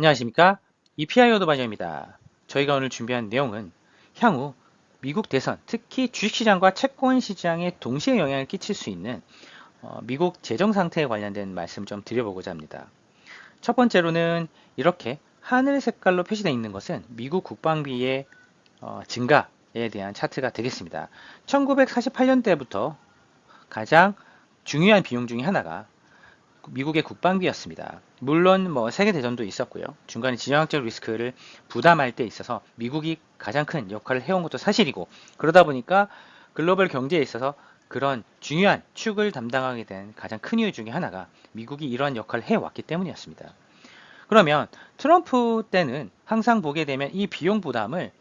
안녕하십니까? EPI 오더바이저입니다. 저희가 오늘 준비한 내용은 향후 미국 대선, 특히 주식시장과 채권시장에 동시에 영향을 끼칠 수 있는 미국 재정 상태에 관련된 말씀 좀 드려보고자 합니다. 첫 번째로는 이렇게 하늘 색깔로 표시되어 있는 것은 미국 국방비의 증가에 대한 차트가 되겠습니다. 1948년대부터 가장 중요한 비용 중에 하나가 미국의 국방비였습니다. 물론 세계대전도 있었고요. 중간에 지정학적 리스크를 부담할 때 있어서 미국이 가장 큰 역할을 해온 것도 사실이고, 그러다 보니까 글로벌 경제에 있어서 그런 중요한 축을 담당하게 된 가장 큰 이유 중에 하나가 미국이 이러한 역할을 해왔기 때문이었습니다. 그러면 트럼프 때는 항상 보게 되면 이 비용 부담을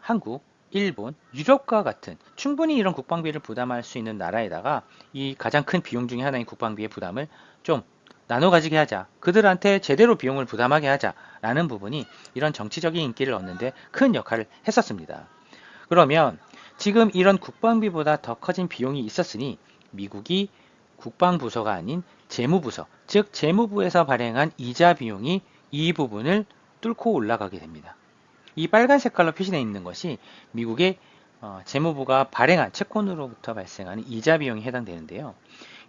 한국, 일본, 유럽과 같은 충분히 이런 국방비를 부담할 수 있는 나라에다가 이 가장 큰 비용 중에 하나인 국방비의 부담을 좀 나눠 가지게 하자. 그들한테 제대로 비용을 부담하게 하자라는 부분이 이런 정치적인 인기를 얻는데 큰 역할을 했었습니다. 그러면 지금 이런 국방비보다 더 커진 비용이 있었으니 미국이 국방부서가 아닌 재무부서, 즉 재무부에서 발행한 이자 비용이 이 부분을 뚫고 올라가게 됩니다. 이 빨간 색깔로 표시되어 있는 것이 미국의 재무부가 발행한 채권으로부터 발생하는 이자 비용이 해당되는데요.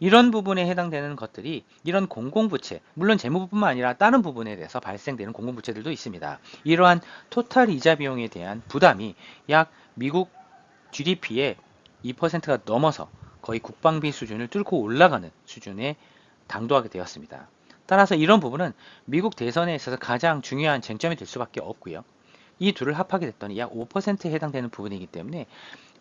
이런 부분에 해당되는 것들이 이런 공공부채, 물론 재무부뿐만 아니라 다른 부분에 대해서 발생되는 공공부채들도 있습니다. 이러한 토탈 이자 비용에 대한 부담이 약 미국 GDP의 2%가 넘어서 거의 국방비 수준을 뚫고 올라가는 수준에 당도하게 되었습니다. 따라서 이런 부분은 미국 대선에 있어서 가장 중요한 쟁점이 될 수밖에 없고요. 이 둘을 합하게 됐더니 약 5%에 해당되는 부분이기 때문에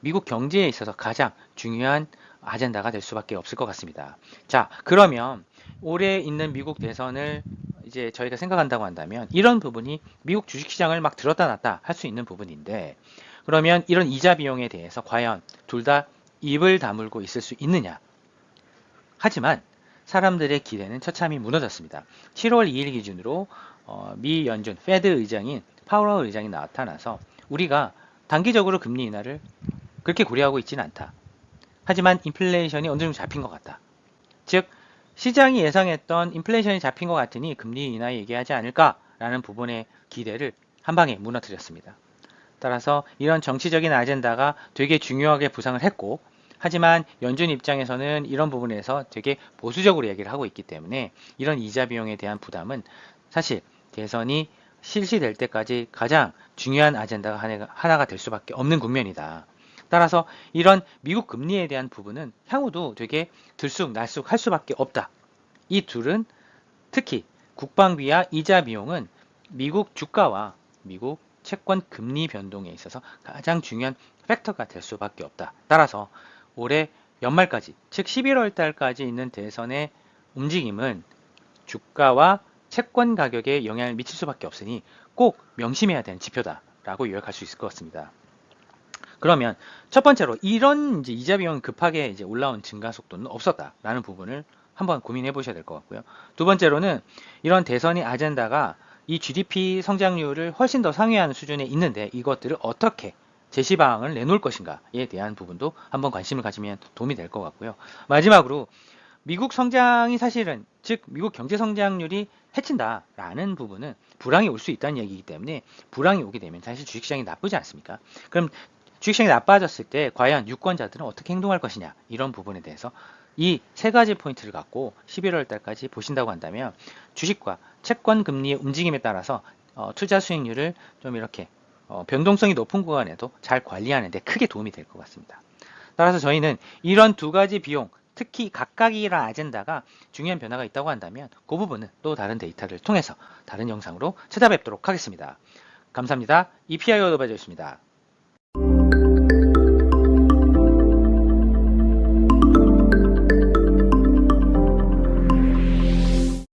미국 경제에 있어서 가장 중요한 아젠다가 될 수밖에 없을 것 같습니다. 자, 그러면 올해 있는 미국 대선을 이제 저희가 생각한다고 한다면 이런 부분이 미국 주식시장을 막 들었다 놨다 할 수 있는 부분인데, 그러면 이런 이자 비용에 대해서 과연 둘 다 입을 다물고 있을 수 있느냐? 하지만 사람들의 기대는 처참히 무너졌습니다. 7월 2일 기준으로 미 연준 페드 의장인 파월 의장이 나타나서 우리가 단기적으로 금리 인하를 그렇게 고려하고 있지는 않다. 하지만 인플레이션이 어느 정도 잡힌 것 같다. 즉 시장이 예상했던 인플레이션이 잡힌 것 같으니 금리 인하 얘기하지 않을까라는 부분의 기대를 한 방에 무너뜨렸습니다. 따라서 이런 정치적인 아젠다가 되게 중요하게 부상을 했고, 하지만 연준 입장에서는 이런 부분에서 되게 보수적으로 얘기를 하고 있기 때문에 이런 이자 비용에 대한 부담은 사실 대선이 실시될 때까지 가장 중요한 아젠다가 하나가 될 수밖에 없는 국면이다. 따라서 이런 미국 금리에 대한 부분은 향후도 되게 들쑥날쑥 할 수밖에 없다. 이 둘은 특히 국방비와 이자 비용은 미국 주가와 미국 채권 금리 변동에 있어서 가장 중요한 팩터가 될 수밖에 없다. 따라서 올해 연말까지, 즉 11월 달까지 있는 대선의 움직임은 주가와 채권 가격에 영향을 미칠 수밖에 없으니 꼭 명심해야 되는 지표다라고 요약할 수 있을 것 같습니다. 그러면 첫 번째로 이런 이제 이자 비용이 급하게 이제 올라온 증가 속도는 없었다라는 부분을 한번 고민해 보셔야 될 것 같고요. 두 번째로는 이런 대선의 아젠다가 이 GDP 성장률을 훨씬 더 상회하는 수준에 있는데 이것들을 어떻게 제시 방안을 내놓을 것인가에 대한 부분도 한번 관심을 가지면 도움이 될 것 같고요. 마지막으로 미국 성장이 사실은, 즉 미국 경제 성장률이 해친다라는 부분은 불황이 올 수 있다는 얘기이기 때문에 불황이 오게 되면 사실 주식시장이 나쁘지 않습니까? 그럼 주식시장이 나빠졌을 때 과연 유권자들은 어떻게 행동할 것이냐, 이런 부분에 대해서 이 세 가지 포인트를 갖고 11월 달까지 보신다고 한다면 주식과 채권 금리의 움직임에 따라서 투자 수익률을 좀 이렇게 변동성이 높은 구간에도 잘 관리하는 데 크게 도움이 될 것 같습니다. 따라서 저희는 이런 두 가지 비용, 특히 각각이라 아젠다가 중요한 변화가 있다고 한다면 그 부분은 또 다른 데이터를 통해서 다른 영상으로 찾아뵙도록 하겠습니다. 감사합니다. EPI 어드바이저였습니다.